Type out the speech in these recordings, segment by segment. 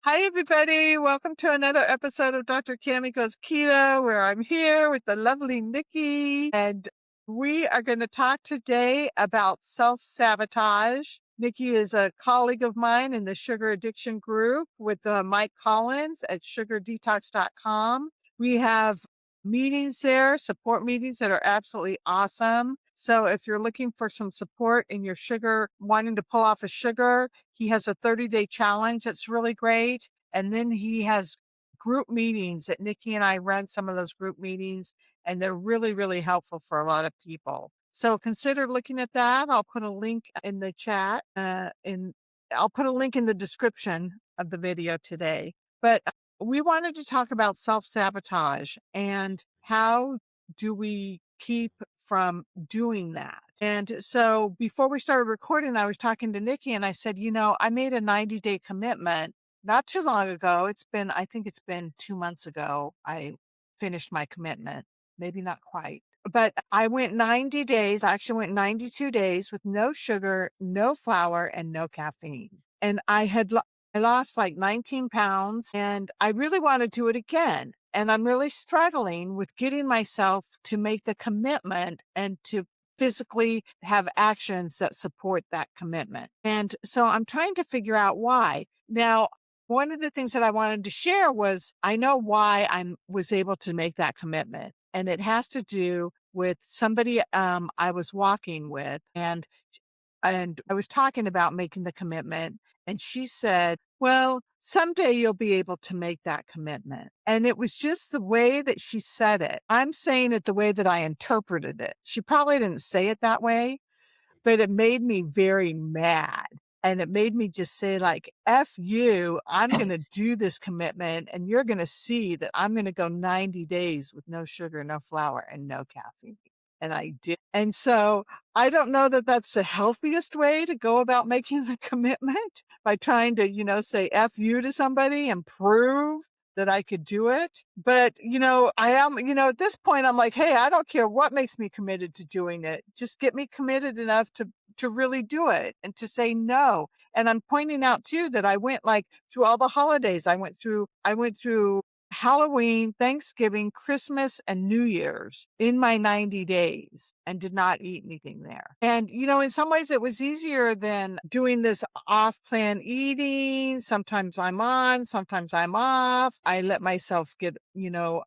Hi, everybody. Welcome to another episode of Dr. Cammy Goes Keto, where I'm here with the lovely Nikki. And we are going to talk today about self-sabotage. Nikki is a colleague of mine in the sugar addiction group with Mike Collins at sugardetox.com. We have meetings there, support meetings that are absolutely awesome. So if you're looking for some support in your sugar, wanting to pull off a sugar, he has a 30-day challenge that's really great. And then he has group meetings that Nikki and I run some of those group meetings, and they're really, really helpful for a lot of people. So consider looking at that. I'll put a link in the chat, I'll put a link in the description of the video today. But we wanted to talk about self-sabotage and how do we keep from doing that. And so before we started recording, I was talking to Nikki and I said, I made a 90-day commitment not too long ago. I think it's been 2 months ago. I finished my commitment, maybe not quite, but I went 90 days. I actually went 92 days with no sugar, no flour, and no caffeine. And I lost like 19 pounds and I really want to do it again. And I'm really struggling with getting myself to make the commitment and to physically have actions that support that commitment. And so I'm trying to figure out why. Now, one of the things that I wanted to share was I know why I was able to make that commitment. And it has to do with somebody I was walking with, and I was talking about making the commitment, and she said, well, someday you'll be able to make that commitment. And it was just the way that she said it. I'm saying it the way that I interpreted it. She probably didn't say it that way, but it made me very mad. And it made me just say like, F you, I'm going to do this commitment and you're going to see that I'm going to go 90 days with no sugar, no flour, and no caffeine. And I did. And so I don't know that that's the healthiest way to go about making the commitment by trying to, say F you to somebody and prove that I could do it. But, I am, at this point, I'm like, hey, I don't care what makes me committed to doing it. Just get me committed enough to really do it and to say no. And I'm pointing out too that I went like through all the holidays. I went through Halloween, Thanksgiving, Christmas, and New Year's in my 90 days and did not eat anything there. And, in some ways it was easier than doing this off-plan eating. Sometimes I'm on, sometimes I'm off. I let myself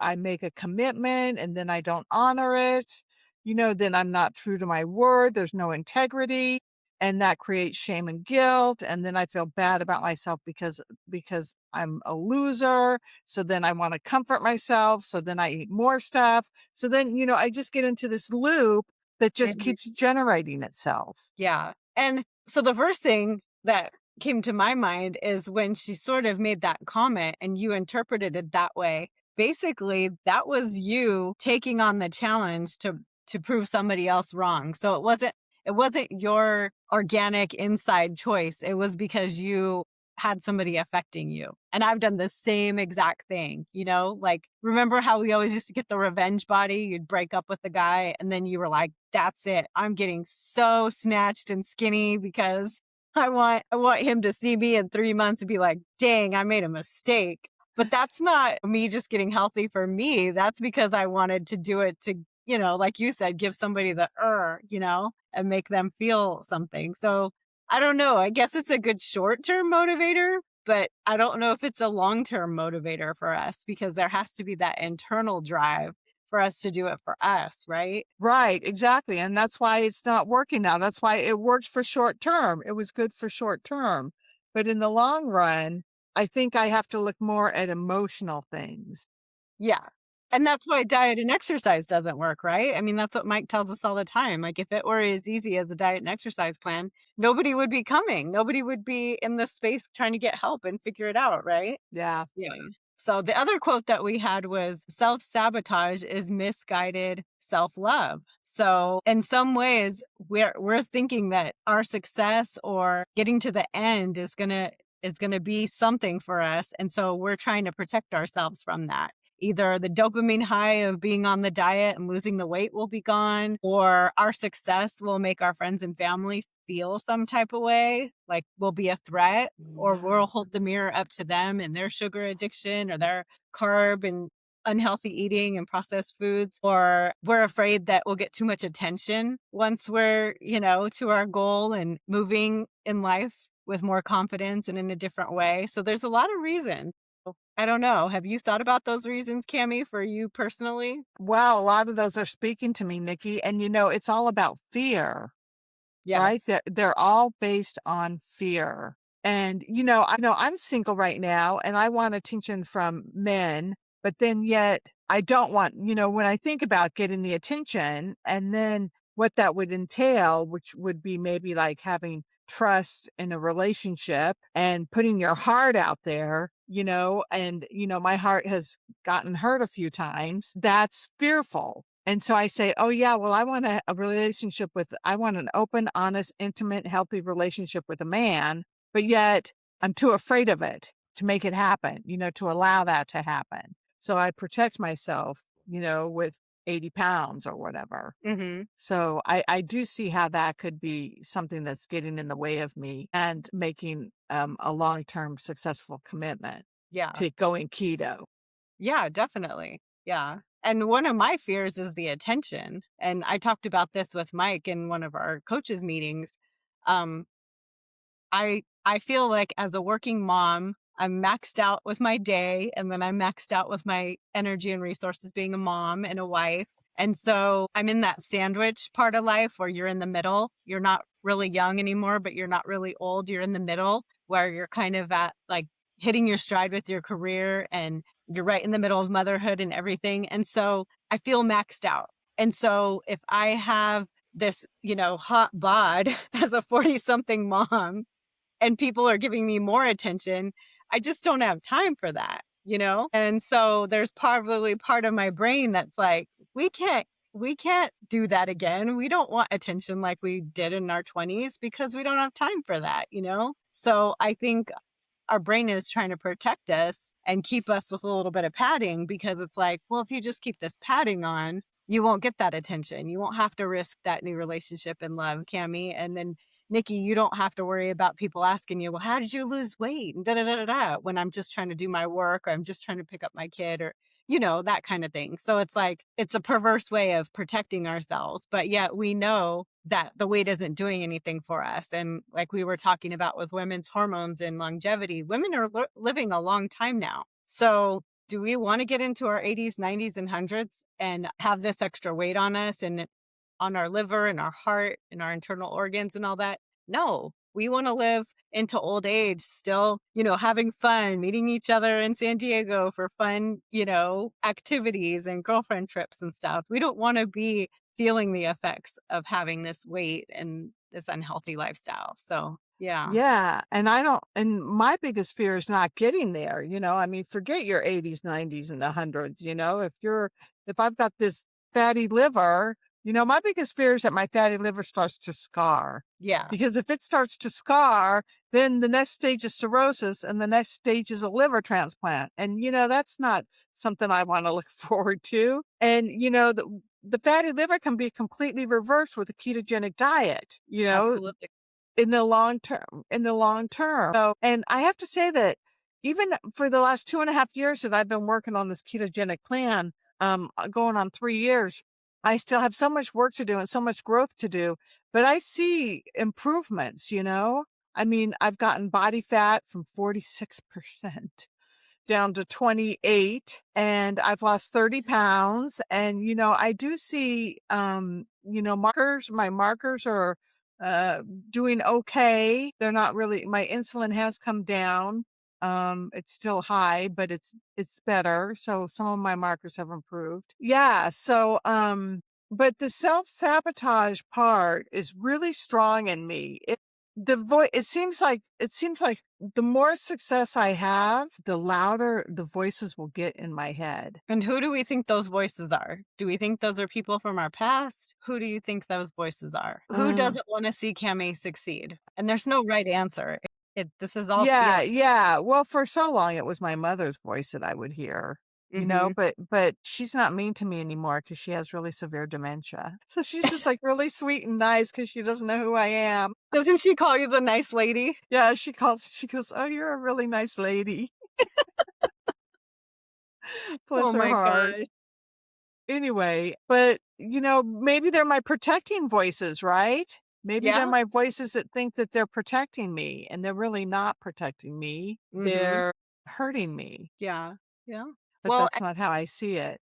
I make a commitment and then I don't honor it. Then I'm not true to my word. There's no integrity. And that creates shame and guilt. And then I feel bad about myself because I'm a loser. So then I want to comfort myself. So then I eat more stuff. So then, I just get into this loop that just keeps generating itself. Yeah. And so the first thing that came to my mind is when she sort of made that comment and you interpreted it that way. Basically, that was you taking on the challenge to prove somebody else wrong. So it wasn't your organic inside choice. It was because you had somebody affecting you. And I've done the same exact thing, like remember how we always used to get the revenge body? You'd break up with the guy and then you were like, that's it. I'm getting so snatched and skinny because I want him to see me in 3 months and be like, dang, I made a mistake. But that's not me just getting healthy for me. That's because I wanted to do it to, like you said, give somebody the and make them feel something. So I don't know. I guess it's a good short-term motivator, but I don't know if it's a long-term motivator for us because there has to be that internal drive for us to do it for us, right? Right, exactly. And that's why it's not working now. That's why it worked for short term. It was good for short term. But in the long run, I think I have to look more at emotional things. Yeah. And that's why diet and exercise doesn't work, right? I mean, that's what Mike tells us all the time. Like, if it were as easy as a diet and exercise plan, nobody would be coming. Nobody would be in this space trying to get help and figure it out, right? Yeah. Yeah. So the other quote that we had was self-sabotage is misguided self-love. So in some ways, we're thinking that our success or getting to the end is gonna be something for us. And so we're trying to protect ourselves from that. either the dopamine high of being on the diet and losing the weight will be gone, or our success will make our friends and family feel some type of way, like we'll be a threat, or we'll Yeah. hold the mirror up to them and their sugar addiction or their carb and unhealthy eating and processed foods, or we're afraid that we'll get too much attention once we're, to our goal and moving in life with more confidence and in a different way. So there's a lot of reasons. I don't know. Have you thought about those reasons, Cammy, for you personally? Wow, a lot of those are speaking to me, Nikki. And it's all about fear, right? Yes. They're all based on fear. And I know I'm single right now and I want attention from men, but then yet I don't want, when I think about getting the attention and then what that would entail, which would be maybe like having trust in a relationship and putting your heart out there, and my heart has gotten hurt a few times. That's fearful. And so I say, oh yeah, well, I want I want an open, honest, intimate, healthy relationship with a man, but yet I'm too afraid of it to make it happen, to allow that to happen. So I protect myself, with 80 pounds or whatever. Hmm. So I do see how that could be something that's getting in the way of me and making a long-term successful commitment Yeah. to going keto. Yeah, definitely. Yeah. And one of my fears is the attention. And I talked about this with Mike in one of our coaches meetings. Um, I feel like as a working mom, I'm maxed out with my day and then I'm maxed out with my energy and resources being a mom and a wife. And so I'm in that sandwich part of life where you're in the middle. You're not really young anymore, but you're not really old. You're in the middle where you're kind of at like hitting your stride with your career and you're right in the middle of motherhood and everything. And so I feel maxed out. And so if I have this, hot bod as a 40 something mom, and people are giving me more attention, I just don't have time for that. And so there's probably part of my brain that's like, we can't do that again. We don't want attention like we did in our 20s because we don't have time for that. So I think our brain is trying to protect us and keep us with a little bit of padding because it's like, well, if you just keep this padding on, you won't get that attention. You won't have to risk that new relationship and love, Cammy. And then Nikki, you don't have to worry about people asking you, well, how did you lose weight? And da da da da da when I'm just trying to do my work or I'm just trying to pick up my kid or that kind of thing. So it's like, it's a perverse way of protecting ourselves. But yet we know that the weight isn't doing anything for us. And like we were talking about with women's hormones and longevity, women are living a long time now. So do we want to get into our 80s, 90s, and hundreds and have this extra weight on us and on our liver and our heart and our internal organs and all that? No, we want to live into old age still, having fun, meeting each other in San Diego for fun, activities and girlfriend trips and stuff. We don't want to be feeling the effects of having this weight and this unhealthy lifestyle. So, yeah. Yeah, and my biggest fear is not getting there, I mean, forget your 80s, 90s, and the hundreds, if I've got this fatty liver, my biggest fear is that my fatty liver starts to scar. Yeah. Because if it starts to scar, then the next stage is cirrhosis and the next stage is a liver transplant. And, that's not something I want to look forward to. And, the fatty liver can be completely reversed with a ketogenic diet, Absolutely. in the long term. So, and I have to say that even for the last 2.5 years that I've been working on this ketogenic plan, going on 3 years, I still have so much work to do and so much growth to do, but I see improvements. I mean, I've gotten body fat from 46% down to 28 and I've lost 30 pounds. And, I do see, my markers are, doing okay. They're not really, my insulin has come down. It's still high, but it's better. So some of my markers have improved. Yeah. So, but the self-sabotage part is really strong in me. It seems like the more success I have, the louder the voices will get in my head. And who do we think those voices are? Do we think those are people from our past? Who do you think those voices are? Who Uh, doesn't want to see Cammy succeed? And there's no right answer. This is all yeah, feeling. yeah. Well, for so long, it was my mother's voice that I would hear. Mhm. but she's not mean to me anymore because she has really severe dementia. So she's just like really sweet and nice because she doesn't know who I am. Doesn't she call you the nice lady? Yeah, she goes, "Oh, you're a really nice lady." Oh Bless her my heart. gosh. Anyway, but, maybe they're my protecting voices, right? Maybe they're Yeah. my voices that think that they're protecting me, and they're really not protecting me. Mhm. They're hurting me, Yeah. Yeah. but Well, that's not how I see it.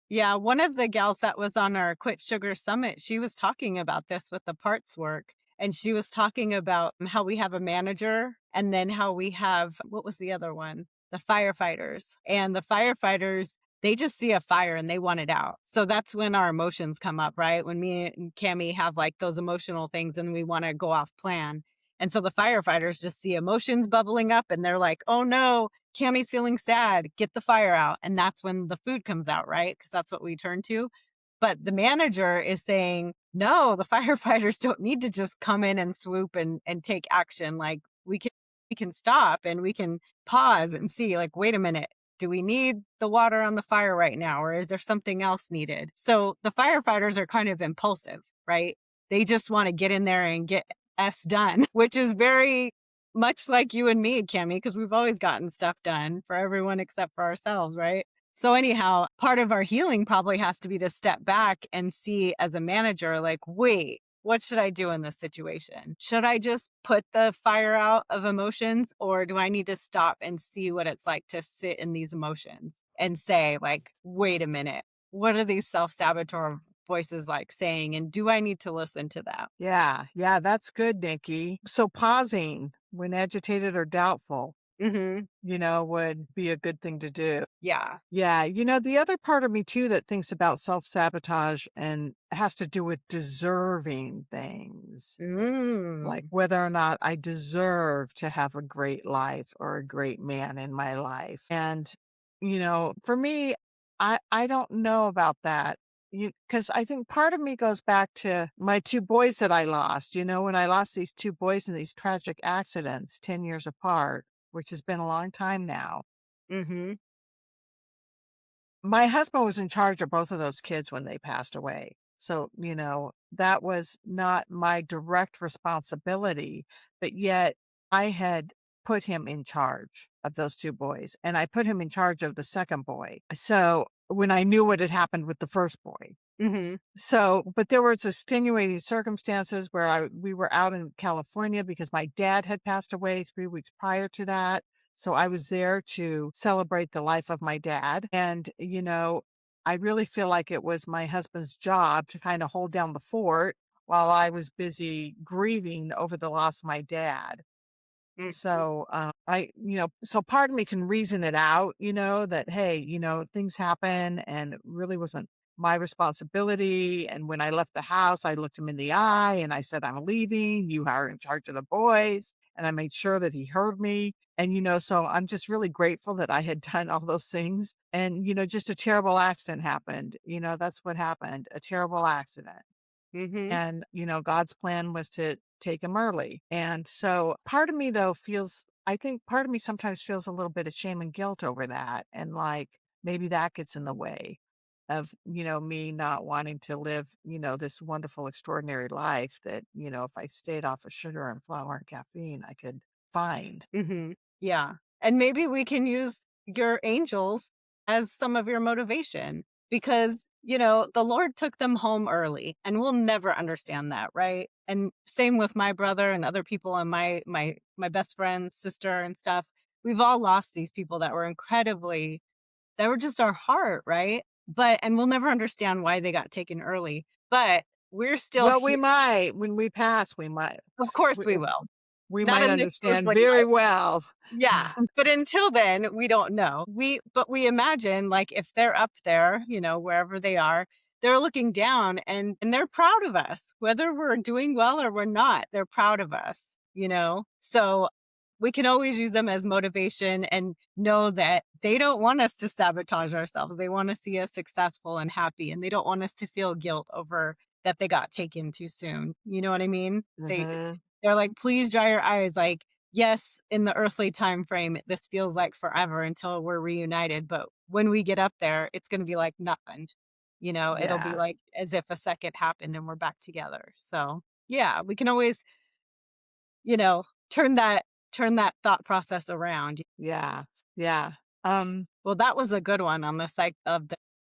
yeah, one of the gals that was on our Quit Sugar Summit, she was talking about this with the parts work. And she was talking about how we have a manager and then how we have, what was the other one? The firefighters. And the firefighters, they just see a fire and they want it out. So that's when our emotions come up, right? When me and Cammy have like those emotional things and we want to go off plan. And so the firefighters just see emotions bubbling up and they're like, oh no, Cammy's feeling sad, get the fire out. And that's when the food comes out, right? Because that's what we turn to. But the manager is saying, no, the firefighters don't need to just come in and swoop and take action. Like we can stop and we can pause and see, like, wait a minute, do we need the water on the fire right now? Or is there something else needed? So the firefighters are kind of impulsive, right? They just want to get in there and get S done, which is very much like you and me, Cammy, because we've always gotten stuff done for everyone except for ourselves, right? So, anyhow, part of our healing probably has to be to step back and see as a manager, like, wait, what should I do in this situation? Should I just put the fire out of emotions, or do I need to stop and see what it's like to sit in these emotions and say, like, wait a minute, what are these self saboteur voices like saying? And do I need to listen to that? Yeah, yeah, that's good, Nikki. So pausing when agitated or doubtful, Hmm. would be a good thing to do. Yeah. Yeah, the other part of me too that thinks about self-sabotage and has to do with deserving things. Like Mm. whether or not I deserve to have a great life or a great man in my life. And, for me, I don't know about that. Because I think part of me goes back to my two boys that I lost. When I lost these two boys in these tragic accidents 10 years apart, which has been a long time now. Hmm. My husband was in charge of both of those kids when they passed away. So, that was not my direct responsibility, but yet I had put him in charge of those two boys and I put him in charge of the second boy. So, when I knew what had happened with the first boy. Hmm. So, but there was extenuating circumstances where we were out in California because my dad had passed away 3 weeks prior to that. So I was there to celebrate the life of my dad. And, I really feel like it was my husband's job to kind of hold down the fort while I was busy grieving over the loss of my dad. So, so part of me can reason it out, that, hey, things happen and it really wasn't my responsibility. And when I left the house, I looked him in the eye and I said, I'm leaving. You are in charge of the boys. And I made sure that he heard me. And, so I'm just really grateful that I had done all those things. And, just a terrible accident happened. That's what happened, a terrible accident. Hmm. And, God's plan was to take him early. And so part of me though I think part of me sometimes feels a little bit of shame and guilt over that. And like maybe that gets in the way of, me not wanting to live, this wonderful, extraordinary life that, if I stayed off of sugar and flour and caffeine, I could find. Hmm. Yeah. And maybe we can use your angels as some of your motivation because, the Lord took them home early and we'll never understand that, right? And same with my brother and other people and my best friend's sister and stuff. We've all lost these people that were just our heart, right? But and we'll never understand why they got taken early. But we're still Well, we here. might, when we pass, we might, Of course we, we will. we Not might in this understand earthly very life. well. Yeah, but until then, we don't know. We imagine, like, if they're up there, wherever they are, they're looking down and they're proud of us. Whether we're doing well or we're not, they're proud of us, you know? So, we can always use them as motivation and know that they don't want us to sabotage ourselves. They wanna see us successful and happy, and they don't want us to feel guilt over that they got taken too soon. You know what I mean? Hmm. They're like, "Please dry your eyes," like, yes, in the earthly time frame, this feels like forever until we're reunited, but when we get up there, it's gonna be like nothing. It'll be Yeah. like as if a second happened and we're back together. So, yeah, we can always, you know, turn that thought process around. Yeah. Yeah. Um, Well, that was a good one on the side of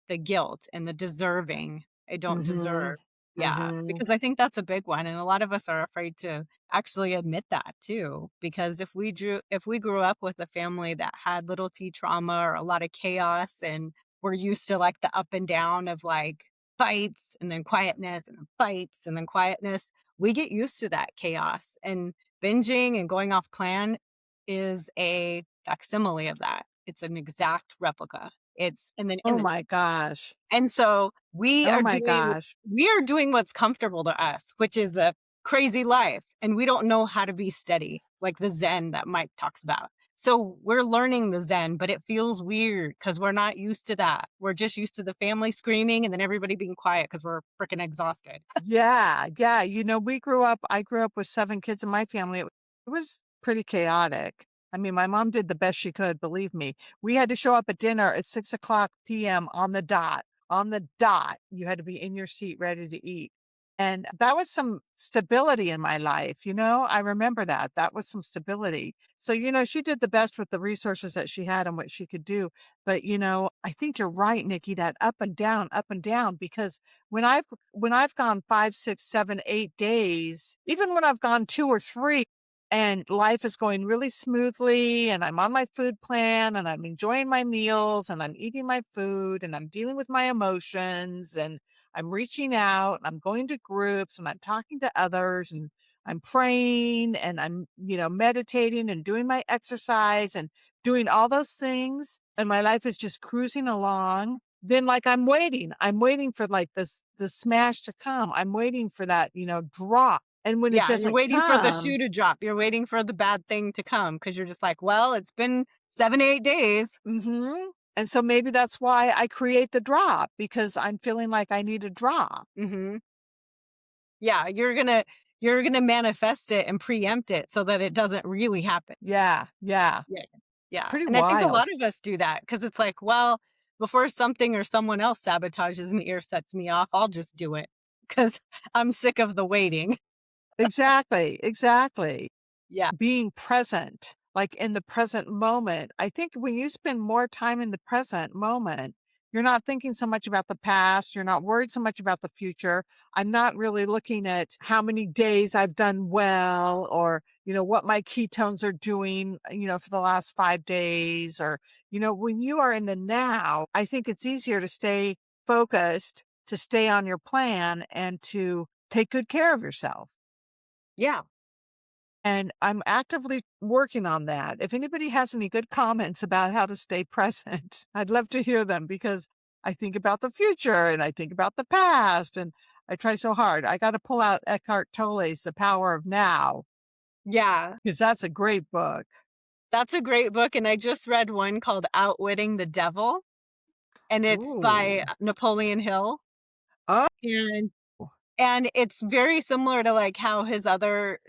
the guilt and the deserving. I don't mhm. deserve. Yeah, Mhm. because I think that's a big one, and a lot of us are afraid to actually admit that too. Because if we grew up with a family that had little T trauma or a lot of chaos, and we're used to like the up and down of like fights and then quietness and then fights and then quietness, we get used to that chaos. And binging and going off plan is a facsimile of that. It's an exact replica. It's Oh my gosh. and so Oh my gosh. we are doing what's comfortable to us, which is a crazy life, and we don't know how to be steady, like the Zen that Mike talks about. So we're learning the Zen, but it feels weird because we're not used to that. We're just used to the family screaming and then everybody being quiet because we're freaking exhausted. Yeah, yeah, I grew up with 7 kids in my family. It was pretty chaotic. I mean, my mom did the best she could, believe me. We had to show up at dinner at 6 o'clock PM on the dot. On the dot, you had to be in your seat ready to eat. And that was some stability in my life, I remember that. That was some stability. So, she did the best with the resources that she had and what she could do. But, I think you're right, Nikki, that up and down, because when I've gone 5, 6, 7, 8 days, even when I've gone 2 or 3 and life is going really smoothly and I'm on my food plan and I'm enjoying my meals and I'm eating my food and I'm dealing with my emotions and I'm reaching out and I'm going to groups and I'm talking to others and I'm praying and I'm, meditating and doing my exercise and doing all those things. And my life is just cruising along. Then like I'm waiting for like the smash to come. I'm waiting for that, drop. And when it Yeah, you're doesn't waiting for the shoe come, to drop. You're waiting for the bad thing to come because you're just like, well, it's been 7, 8 days. and so maybe that's why I create the drop because I'm feeling like I need a drop. Mhm. Yeah, you're gonna manifest it and preempt it so that it doesn't really happen. Yeah, yeah. Yeah. It's Yeah, pretty and I think a lot wild. of us do that because it's like, well, before something or someone else sabotages me or sets me off, I'll just do it because 'cause I'm sick of the waiting. Exactly, exactly. Yeah. Being present, like in the present moment. I think when you spend more time in the present moment, you're not thinking so much about the past. You're not worried so much about the future. I'm not really looking at how many days I've done well or, what my ketones are doing, for the last 5 days or, when you are in the now, I think it's easier to stay focused, to stay on your plan and to take good care of yourself. Yeah. And I'm actively working on that. If anybody has any good comments about how to stay present, I'd love to hear them because I think about the future and I think about the past and I try so hard. I got to pull out Eckhart Tolle's The Power of Now Yeah. because that's a great book. That's a great book, and I just read one called Outwitting the Devil, and it's by Ooh. Napoleon Hill, Oh, and it's very similar to, like, how his other,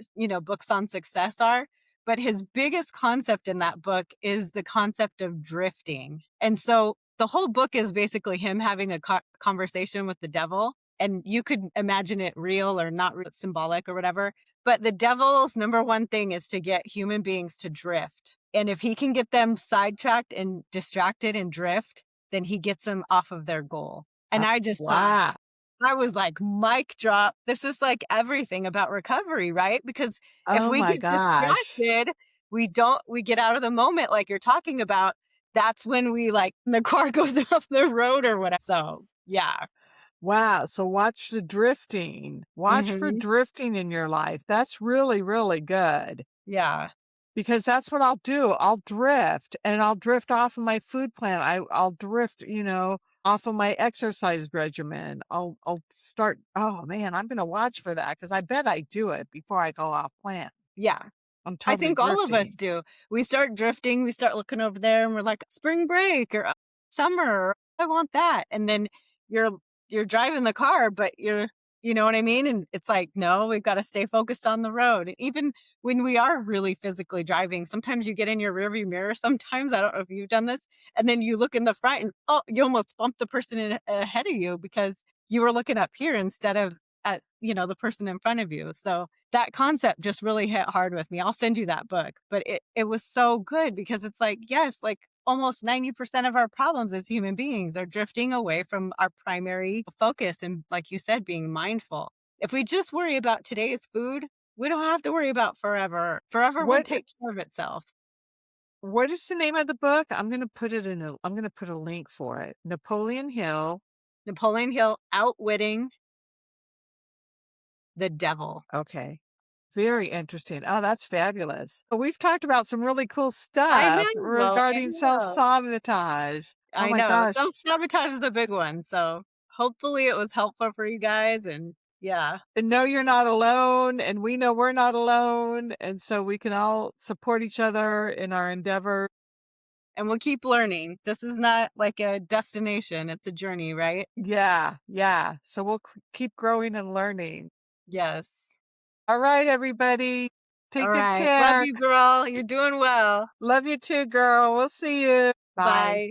books on success are, but his biggest concept in that book is the concept of drifting. And so the whole book is basically him having a conversation with the devil, and you could imagine it real or not symbolic or whatever, but the devil's number one thing is to get human beings to drift. And if he can get them sidetracked and distracted and drift, then he gets them off of their goal. And I just thought wow. I was like, "Mic drop." This is like everything about recovery, right? Because if Oh we my get gosh. distracted, we get out of the moment like you're talking about, that's when we like the car goes off the road or whatever. So, yeah. Wow. So watch the drifting. Watch for Mhm. drifting in your life. That's really, really good. Yeah. Because that's what I'll do. I'll drift and I'll drift off of my food plan. I'll drift, off of my exercise regimen. I'll start, oh man, I'm gonna watch for that because I bet I do it before I go off plan. Yeah. I'm I totally think all of us drifting. do. We start drifting, we start looking over there and we're like, "Spring break," or summer, or, "I want that." And then you're you're driving the car, but you're, You know what I mean? And it's like, no, we've got to stay focused on the road. And even when we are really physically driving, sometimes you get in your rearview mirror. Sometimes, I don't know if you've done this, and then you look in the front and oh, you almost bumped the person ahead of you because you were looking up here instead of at, the person in front of you. So that concept just really hit hard with me. I'll send you that book, but it was so good because it's like, yes, like almost 90% of our problems as human beings are drifting away from our primary focus. And like you said, being mindful. If we just worry about today's food, we don't have to worry about forever. Forever will What take care of itself. what is the name of the book? I'm gonna put a link for it. Napoleon Hill. Napoleon Hill, Outwitting the Devil. Okay. Very interesting. Oh, that's fabulous. We've talked about some really cool I stuff know. I regarding know. self-sabotage. Oh I my know. gosh. Self-sabotage is a big one. So hopefully it was helpful for you guys. And yeah. And know you're not alone, and we know we're not alone, and so we can all support each other in our endeavor. And we'll keep learning. This is not like a destination, it's a journey, right? Yeah, yeah. So we'll keep growing and learning. Yes. All right, everybody. All Take good right. Love care. you, girl. You're doing well. Love you too, girl. We'll see you. Bye. Bye.